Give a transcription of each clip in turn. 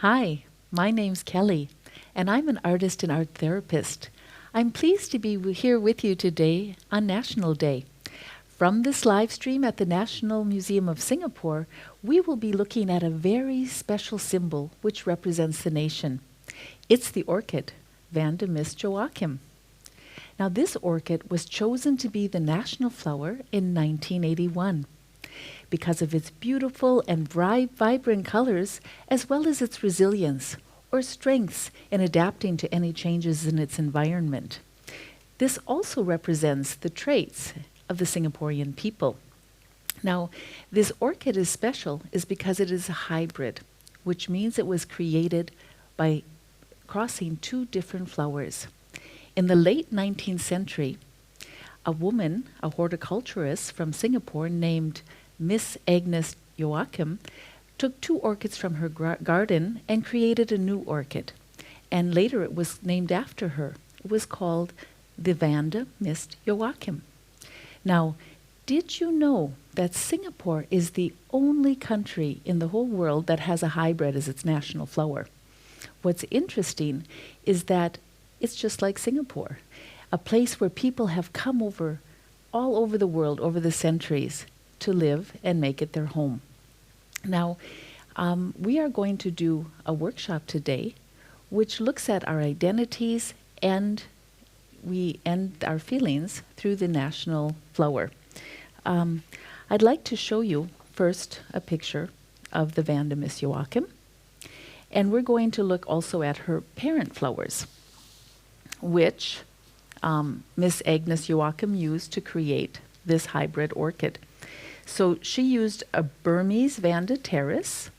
Hi, my name's Kelly, and I'm an artist and art therapist. I'm pleased to be here with you today on National Day. From this live stream at the National Museum of Singapore, we will be looking at a very special symbol which represents the nation. It's the orchid, Vanda Miss Joaquim. Now, this orchid was chosen to be the national flower in 1981 because of its beautiful and vibrant colors, as well as its resilience or strengths in adapting to any changes in its environment. This also represents the traits of the Singaporean people. Now, this orchid is special because it is a hybrid, which means it was created by crossing two different flowers. In the late 19th century, a woman, a horticulturist from Singapore named Miss Agnes Joachim, took two orchids from her garden and created a new orchid. And later it was named after her. It was called the Vanda Miss Joaquim. Now, did you know that Singapore is the only country in the whole world that has a hybrid as its national flower? What's interesting is that it's just like Singapore, a place where people have come over all over the world over the centuries to live and make it their home. Now, we are going to do a workshop today which looks at our identities and our feelings through the national flower. I'd like to show you first a picture of the Vanda Miss Joaquim, and we're going to look also at her parent flowers, which Miss Agnes Joachim used to create this hybrid orchid. So she used a Burmese Vanda terrace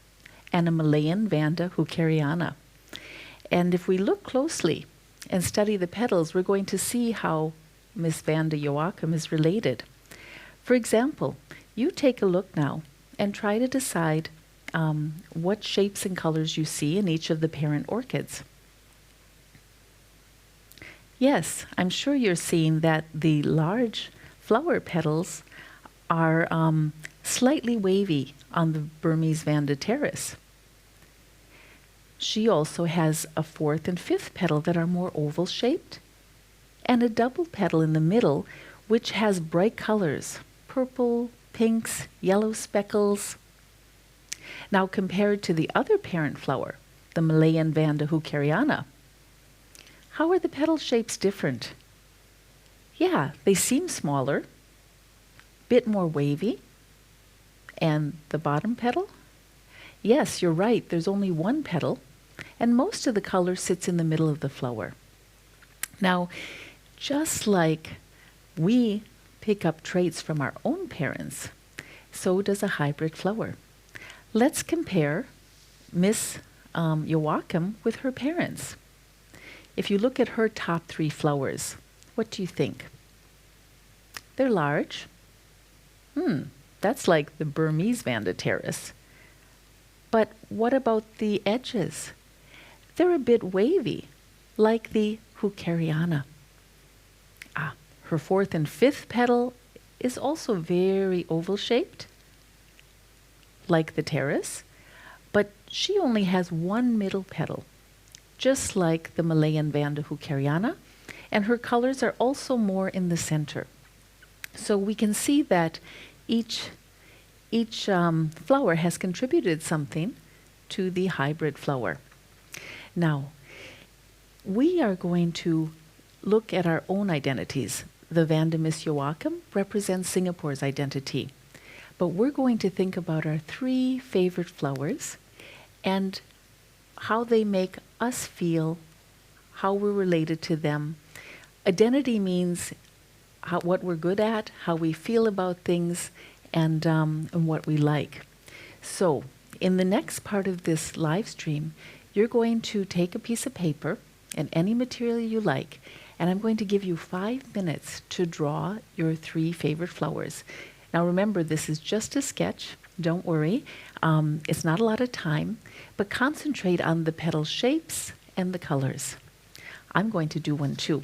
and a Malayan Vanda hookeriana. And if we look closely and study the petals, we're going to see how Miss Vanda Joachim is related. For example, you take a look now and try to decide what shapes and colors you see in each of the parent orchids. Yes, I'm sure you're seeing that the large flower petals are slightly wavy on the Burmese Vanda terrace. She also has a fourth and fifth petal that are more oval shaped, and a double petal in the middle which has bright colors, purple, pinks, yellow speckles. Now compared to the other parent flower, the Malayan Vanda hookeriana, how are the petal shapes different? Yeah, they seem smaller, bit more wavy. And the bottom petal? Yes, you're right, there's only one petal, and most of the color sits in the middle of the flower. Now, just like we pick up traits from our own parents, so does a hybrid flower. Let's compare Miss Joachim with her parents. If you look at her top three flowers, what do you think? They're large. That's like the Burmese Vanda terrace. But what about the edges? They're a bit wavy, like the hookeriana. Her fourth and fifth petal is also very oval shaped, like the terrace, but she only has one middle petal, just like the Malayan Vanda hookeriana, and her colors are also more in the center. So we can see that each flower has contributed something to the hybrid flower. Now, we are going to look at our own identities. The Vanda Miss Joachim represents Singapore's identity. But we're going to think about our three favorite flowers and how they make us feel, how we're related to them. Identity means what we're good at, how we feel about things, and what we like. So, in the next part of this live stream, you're going to take a piece of paper and any material you like, and I'm going to give you 5 minutes to draw your three favorite flowers. Now remember, this is just a sketch. Don't worry. It's not a lot of time, but concentrate on the petal shapes and the colors. I'm going to do one too.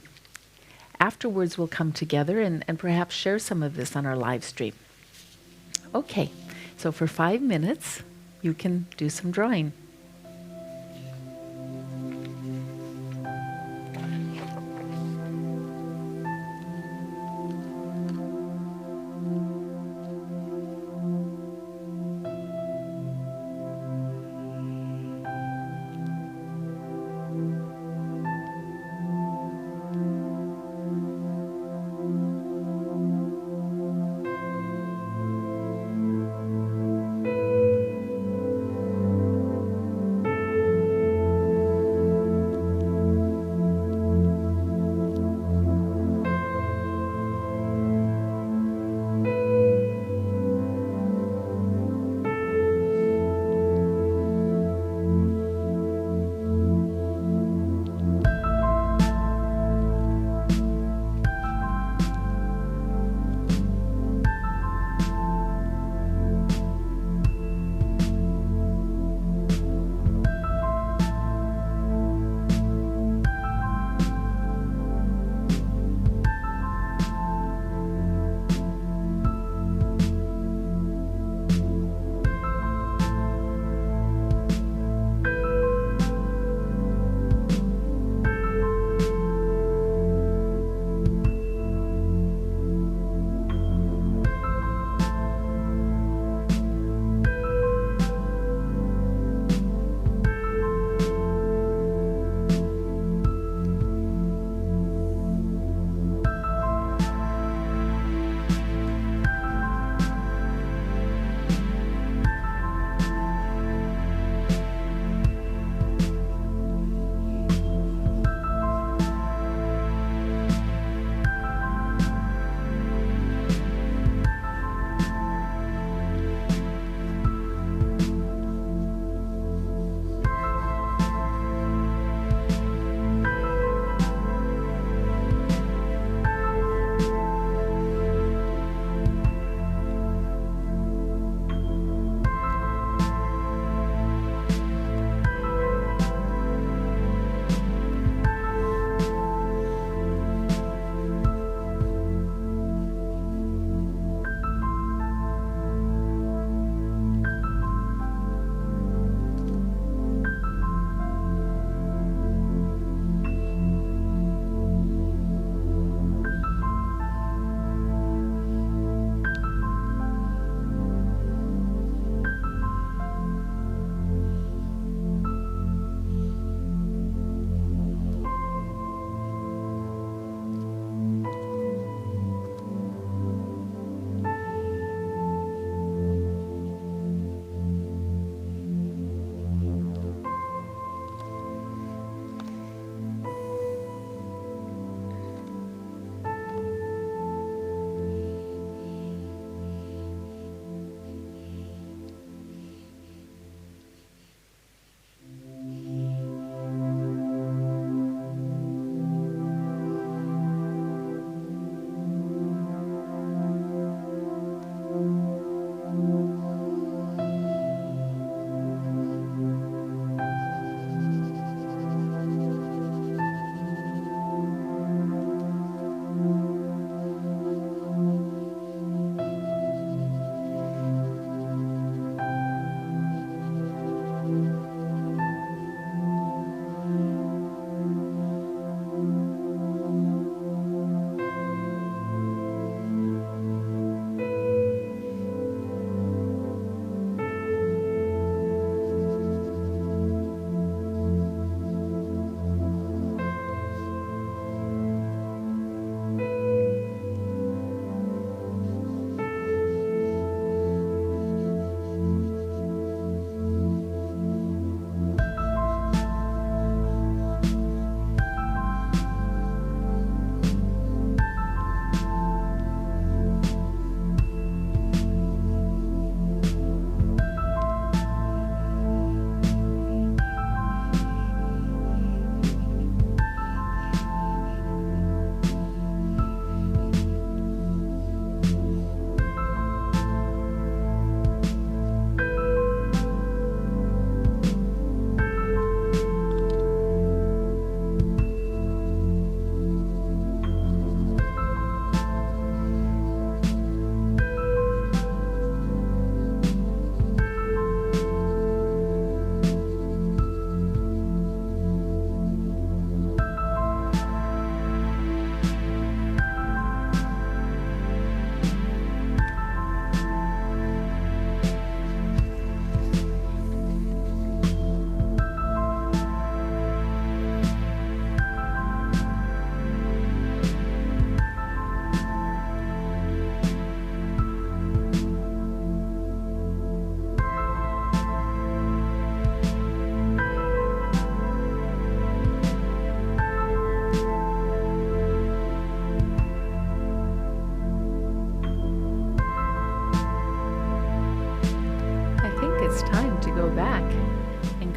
Afterwards, we'll come together and perhaps share some of this on our live stream. Okay, so for 5 minutes, you can do some drawing.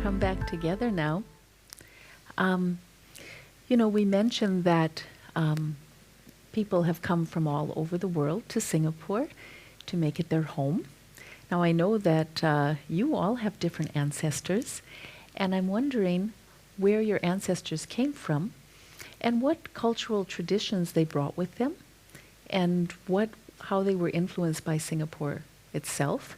come back together now. We mentioned that people have come from all over the world to Singapore to make it their home. Now I know that you all have different ancestors, and I'm wondering where your ancestors came from and what cultural traditions they brought with them, and how they were influenced by Singapore itself.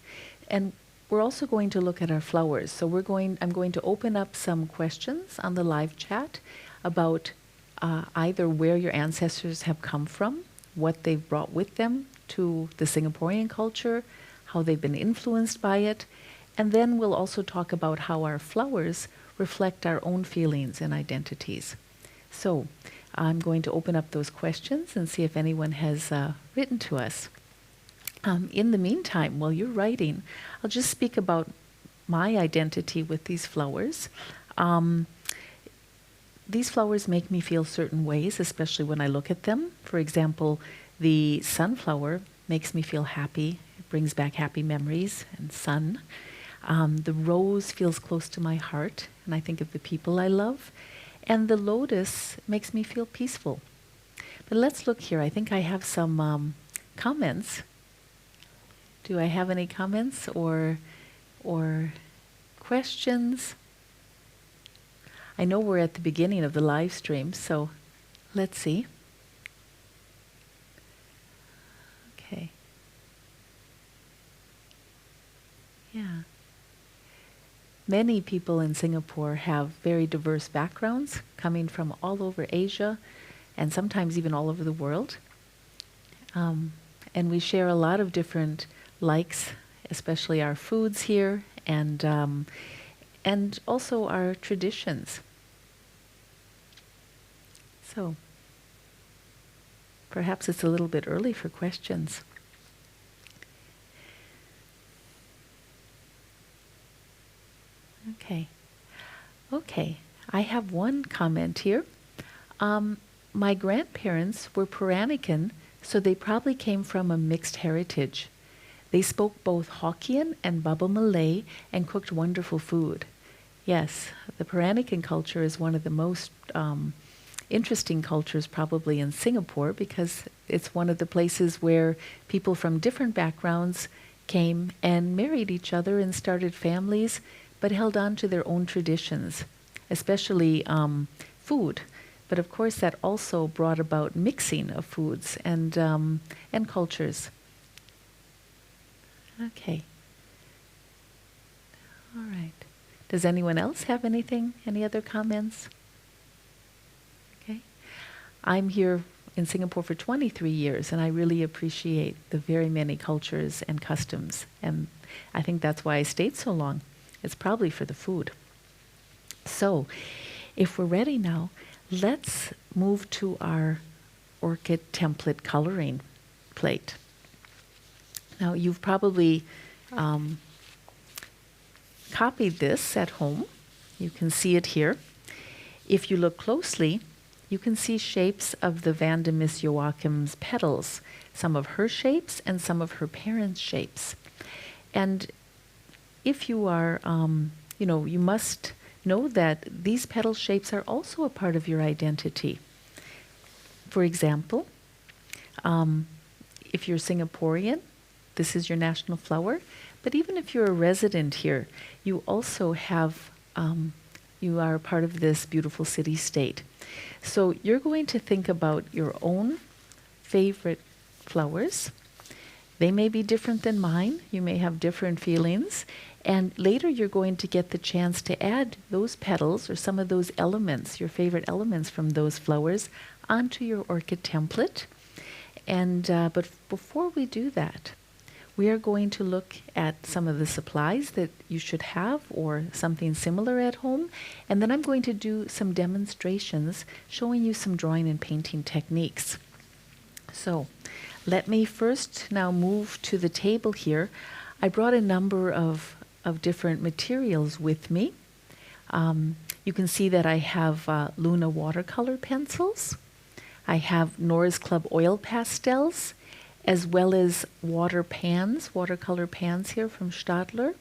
And we're also going to look at our flowers. So I'm going to open up some questions on the live chat about either where your ancestors have come from, what they've brought with them to the Singaporean culture, how they've been influenced by it, and then we'll also talk about how our flowers reflect our own feelings and identities. So I'm going to open up those questions and see if anyone has written to us. In the meantime, while you're writing, I'll just speak about my identity with these flowers. These flowers make me feel certain ways, especially when I look at them. For example, the sunflower makes me feel happy. It brings back happy memories and sun. The rose feels close to my heart, and I think of the people I love. And the lotus makes me feel peaceful. But let's look here. I think I have some comments. Do I have any comments or questions? I know we're at the beginning of the live stream, so let's see. Okay. Yeah. Many people in Singapore have very diverse backgrounds, coming from all over Asia and sometimes even all over the world. And we share a lot of different likes, especially our foods here, and also our traditions. So perhaps it's a little bit early for questions. Okay, I have one comment here. My grandparents were Peranakan, so they probably came from a mixed heritage. They spoke both Hokkien and Baba Malay and cooked wonderful food. Yes, the Peranakan culture is one of the most interesting cultures probably in Singapore, because it's one of the places where people from different backgrounds came and married each other and started families, but held on to their own traditions, especially food. But of course that also brought about mixing of foods and cultures. Okay. All right. Does anyone else have anything? Any other comments? Okay. I'm here in Singapore for 23 years, and I really appreciate the very many cultures and customs. And I think that's why I stayed so long. It's probably for the food. So, if we're ready now, let's move to our orchid template coloring plate. Now, you've probably copied this at home. You can see it here. If you look closely, you can see shapes of the Vanda Miss Joachim's petals, some of her shapes and some of her parents' shapes. And if you are, you must know that these petal shapes are also a part of your identity. For example, if you're Singaporean, this is your national flower. But even if you're a resident here, you also have, you are a part of this beautiful city-state. So you're going to think about your own favorite flowers. They may be different than mine. You may have different feelings. And later you're going to get the chance to add those petals or some of those elements, your favorite elements from those flowers, onto your orchid template. And but before we do that, we are going to look at some of the supplies that you should have or something similar at home. And then I'm going to do some demonstrations showing you some drawing and painting techniques. So let me first now move to the table here. I brought a number of different materials with me. You can see that I have Luna watercolor pencils. I have Nora's Club oil pastels, as well as watercolor pans here from STAEDTLER.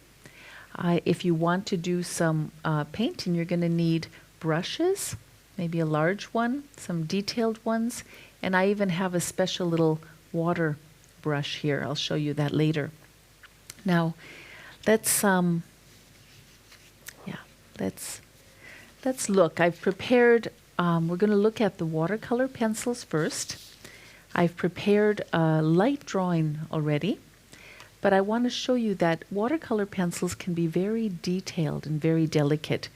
If you want to do some painting, you're going to need brushes, maybe a large one, some detailed ones, and I even have a special little water brush here. I'll show you that later. Now, let's look. I've prepared, we're going to look at the watercolor pencils first. I've prepared a light drawing already, but I want to show you that watercolor pencils can be very detailed and very delicate.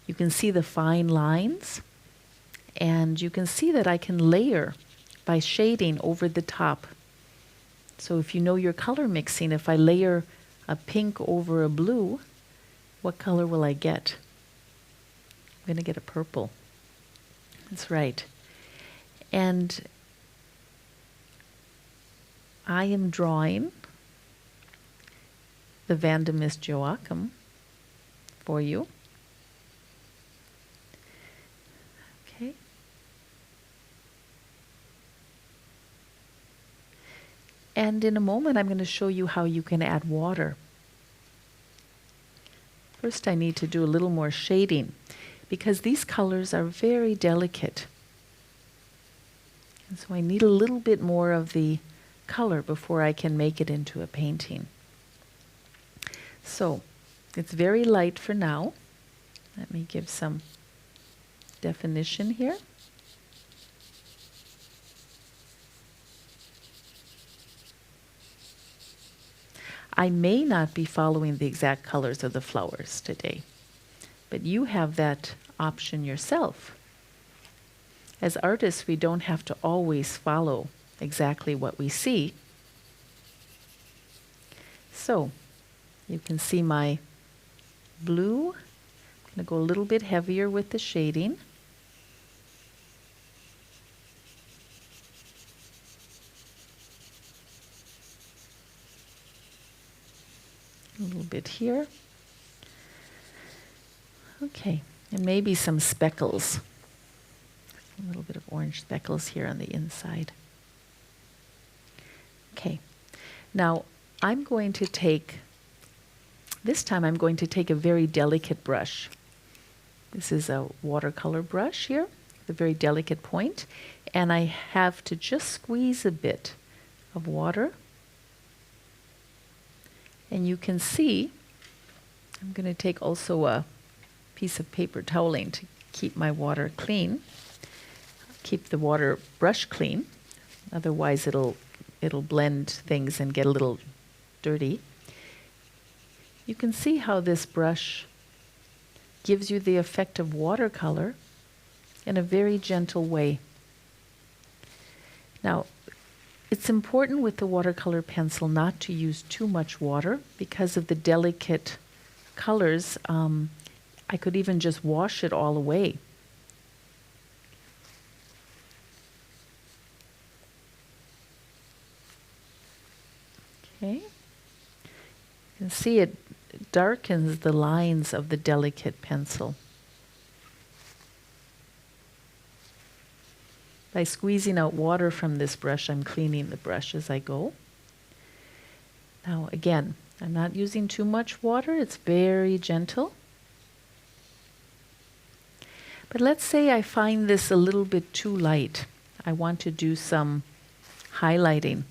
You can see the fine lines, and you can see that I can layer by shading over the top. So if you know your color mixing, if I layer a pink over a blue, what color will I get? I'm going to get a purple. That's right. And I am drawing the Vanda Miss Joaquim for you. Okay. And in a moment, I'm going to show you how you can add water. First, I need to do a little more shading because these colors are very delicate. And so I need a little bit more of the color before I can make it into a painting. So it's very light for now. Let me give some definition here. I may not be following the exact colors of the flowers today, but you have that option yourself. As artists, we don't have to always follow exactly what we see. So you can see my blue. I'm going to go a little bit heavier with the shading. A little bit here. Okay, and maybe some speckles. A little bit of orange speckles here on the inside. Okay, now I'm going to take, this time I'm going to take a very delicate brush. This is a watercolor brush here, the very delicate point, and I have to just squeeze a bit of water. And you can see, I'm going to take also a piece of paper toweling to keep my water clean, keep the water brush clean, otherwise it'll blend things and get a little dirty. You can see how this brush gives you the effect of watercolor in a very gentle way. Now, it's important with the watercolor pencil not to use too much water because of the delicate colors. I could even just wash it all away. Okay. You can see it darkens the lines of the delicate pencil. By squeezing out water from this brush, I'm cleaning the brush as I go. Now again, I'm not using too much water, it's very gentle. But let's say I find this a little bit too light. I want to do some highlighting.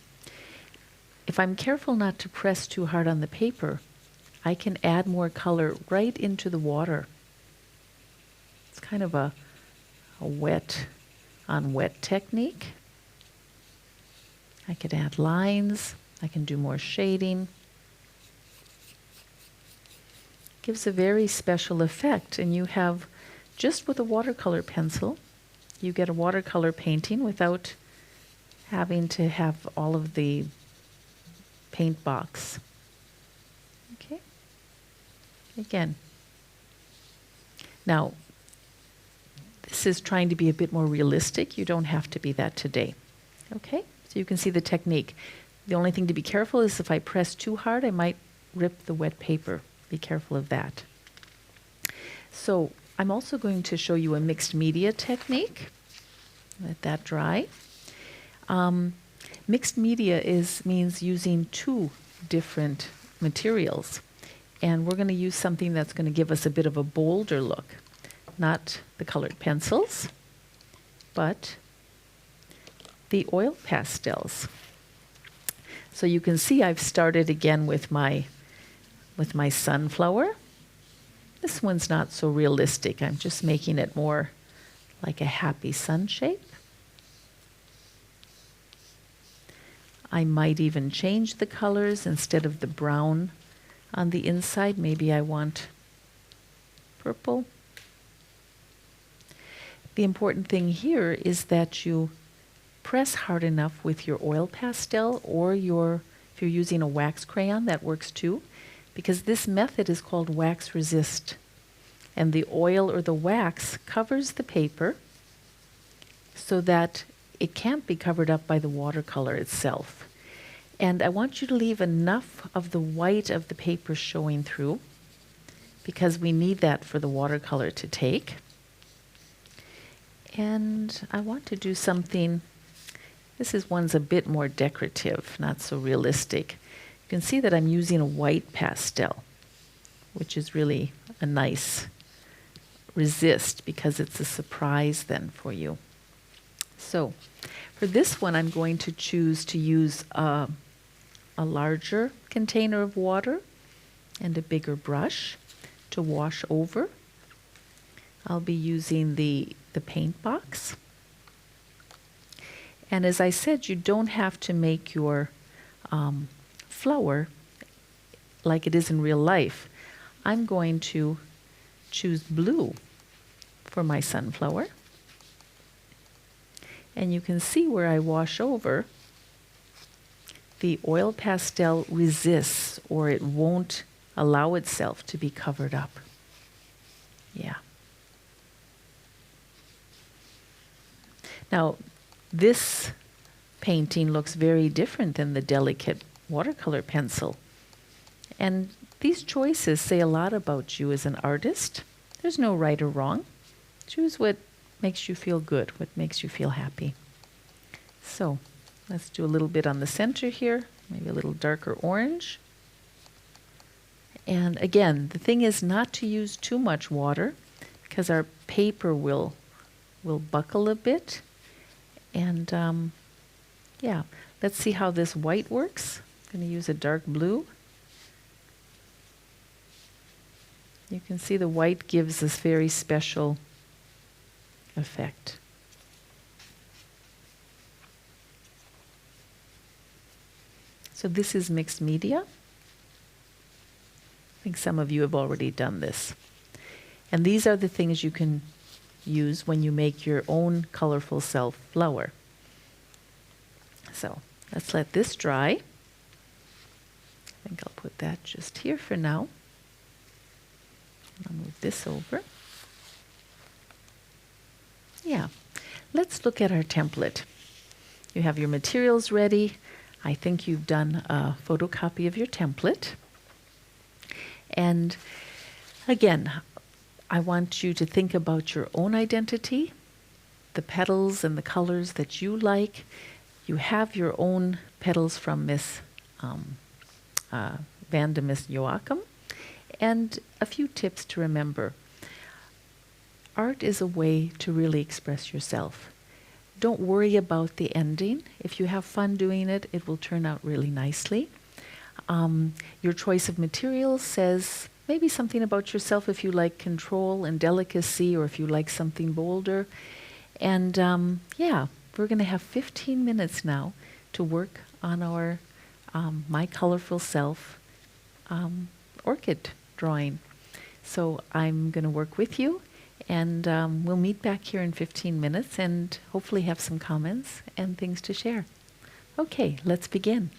If I'm careful not to press too hard on the paper, I can add more color right into the water. It's kind of a wet on wet technique. I could add lines, I can do more shading. Gives a very special effect, and you have, just with a watercolor pencil, you get a watercolor painting without having to have all of the paint box. Okay? Again. Now, this is trying to be a bit more realistic. You don't have to be that today. Okay? So you can see the technique. The only thing to be careful is if I press too hard, I might rip the wet paper. Be careful of that. So I'm also going to show you a mixed media technique. Let that dry. Mixed media means using two different materials. And we're going to use something that's going to give us a bit of a bolder look. Not the colored pencils, but the oil pastels. So you can see I've started again with my sunflower. This one's not so realistic. I'm just making it more like a happy sun shape. I might even change the colors. Instead of the brown on the inside, maybe I want purple. The important thing here is that you press hard enough with your oil pastel, or if you're using a wax crayon, that works too, because this method is called wax resist. And the oil or the wax covers the paper so that it can't be covered up by the watercolor itself. And I want you to leave enough of the white of the paper showing through, because we need that for the watercolor to take. And I want to do something, one's a bit more decorative, not so realistic. You can see that I'm using a white pastel, which is really a nice resist, because it's a surprise then for you. So for this one, I'm going to choose to use a larger container of water and a bigger brush to wash over. I'll be using the paint box. And as I said, you don't have to make your flower like it is in real life. I'm going to choose blue for my sunflower. And you can see where I wash over, the oil pastel resists, or it won't allow itself to be covered up. Yeah. Now, this painting looks very different than the delicate watercolor pencil. And these choices say a lot about you as an artist. There's no right or wrong. Choose what makes you feel good, what makes you feel happy. So let's do a little bit on the center here, maybe a little darker orange. And again, the thing is not to use too much water, because our paper will buckle a bit. And yeah, let's see how this white works. I'm going to use a dark blue. You can see the white gives this very special effect. So this is mixed media. I think some of you have already done this. And these are the things you can use when you make your own colorful self flower. So let's let this dry. I think I'll put that just here for now. I'll move this over. Yeah, let's look at our template. You have your materials ready. I think you've done a photocopy of your template. And again, I want you to think about your own identity, the petals and the colors that you like. You have your own petals from Vanda Miss Joaquim. And a few tips to remember. Art is a way to really express yourself. Don't worry about the ending. If you have fun doing it, it will turn out really nicely. Your choice of materials says maybe something about yourself, if you like control and delicacy, or if you like something bolder. And yeah, we're going to have 15 minutes now to work on our My Colorful Self orchid drawing. So I'm going to work with you, and we'll meet back here in 15 minutes and hopefully have some comments and things to share. Okay, let's begin.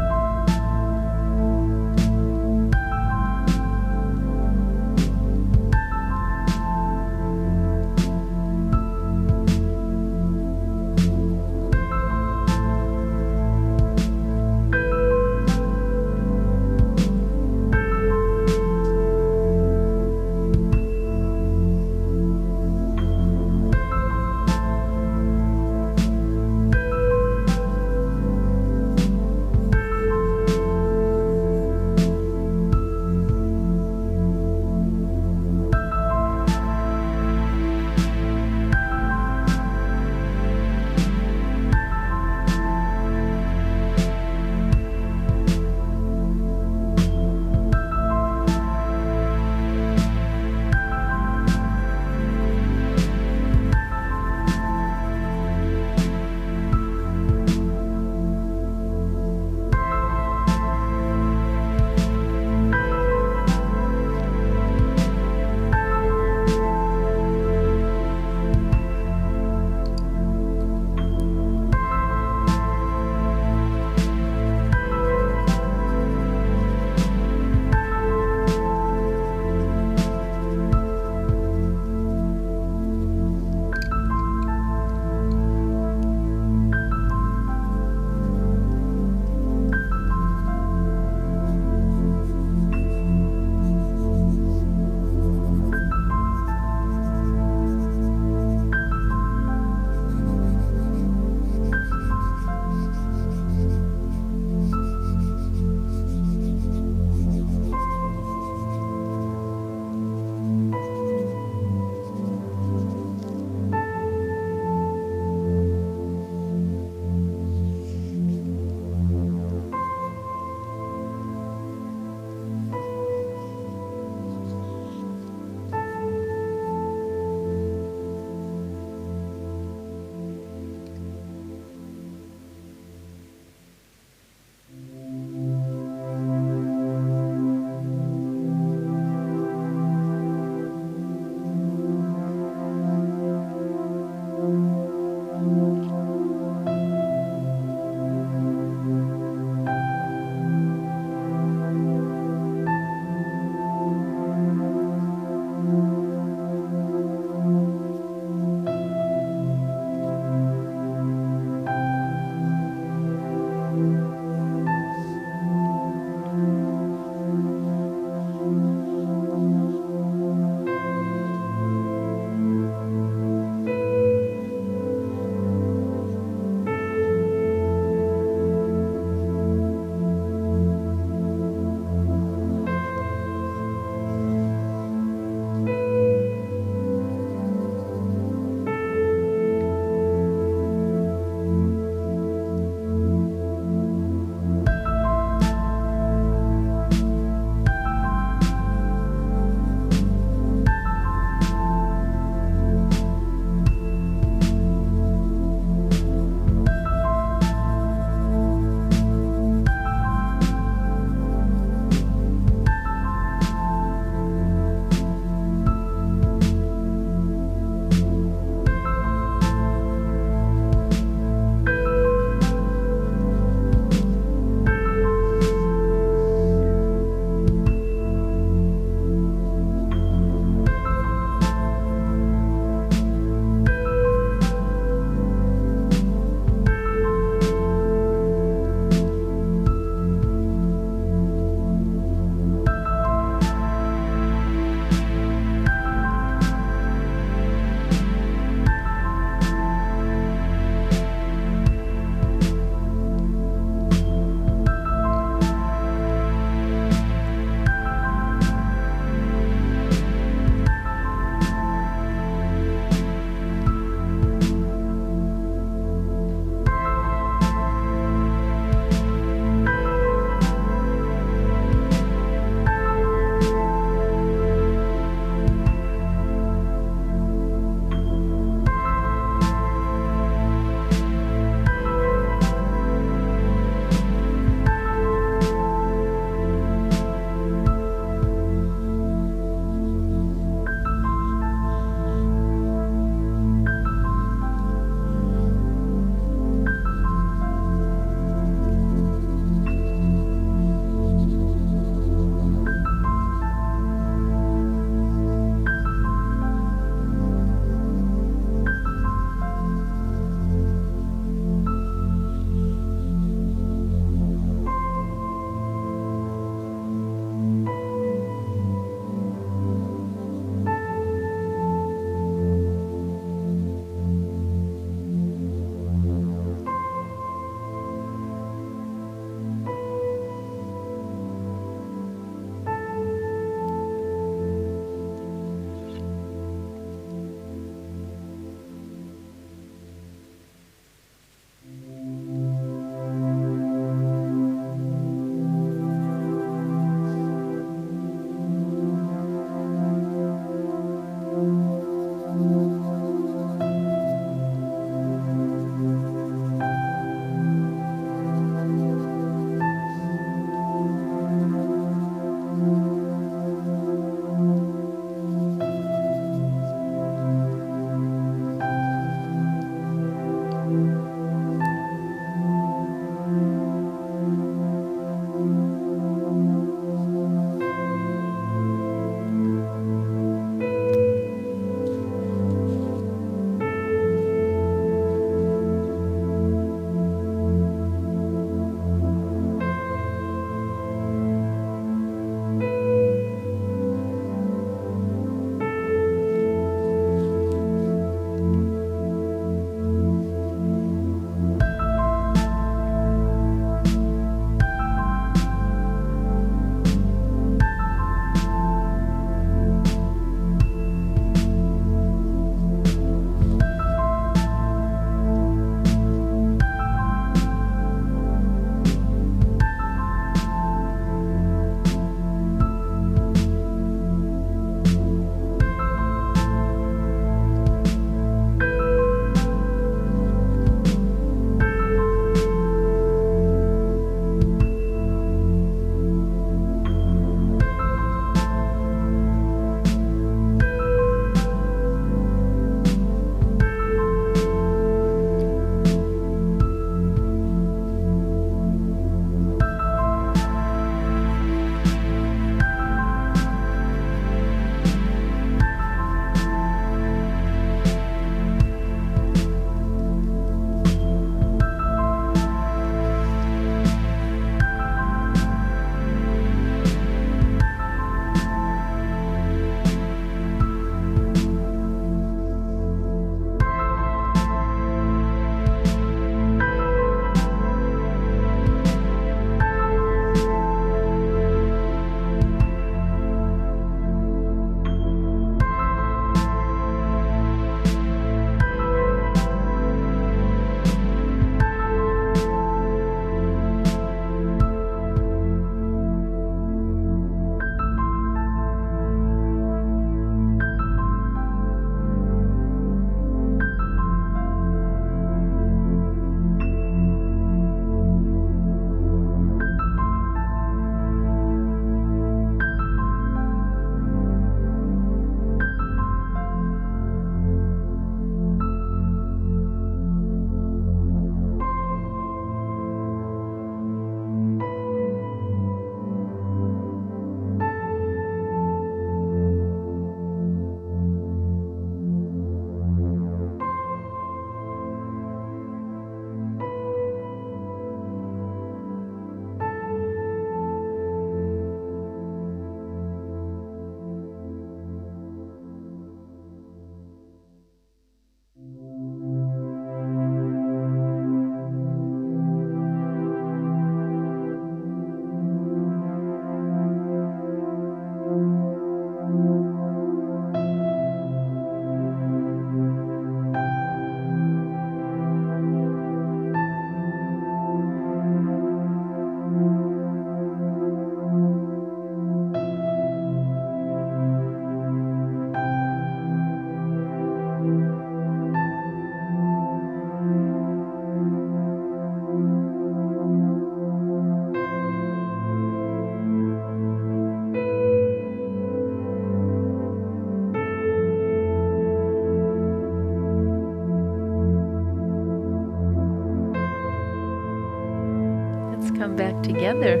them back together.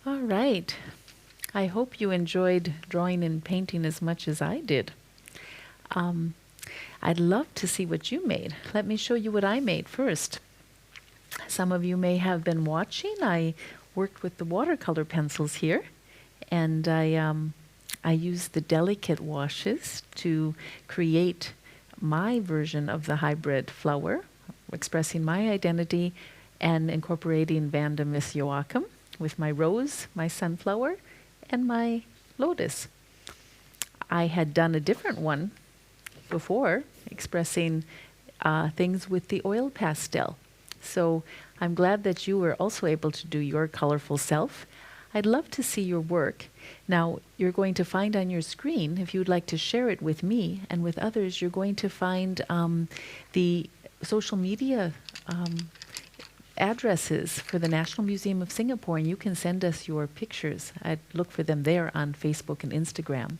All right. I hope you enjoyed drawing and painting as much as I did. I'd love to see what you made. Let me show you what I made first. Some of you may have been watching. I worked with the watercolor pencils here, and I used the delicate washes to create my version of the hybrid flower, expressing my identity and incorporating Vanda Miss Joaquim with my rose, my sunflower, and my lotus. I had done a different one before, expressing things with the oil pastel. So I'm glad that you were also able to do your colorful self. I'd love to see your work. Now, you're going to find on your screen, if you'd like to share it with me and with others, you're going to find the social media addresses for the National Museum of Singapore, and you can send us your pictures. I'd look for them there on Facebook and Instagram.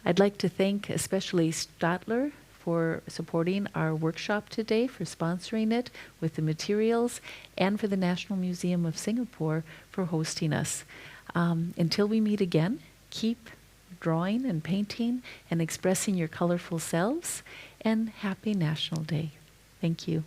I'd like to thank especially STAEDTLER for supporting our workshop today, for sponsoring it with the materials, and for the National Museum of Singapore for hosting us. Until we meet again, keep drawing and painting and expressing your colorful selves, and happy National Day. Thank you.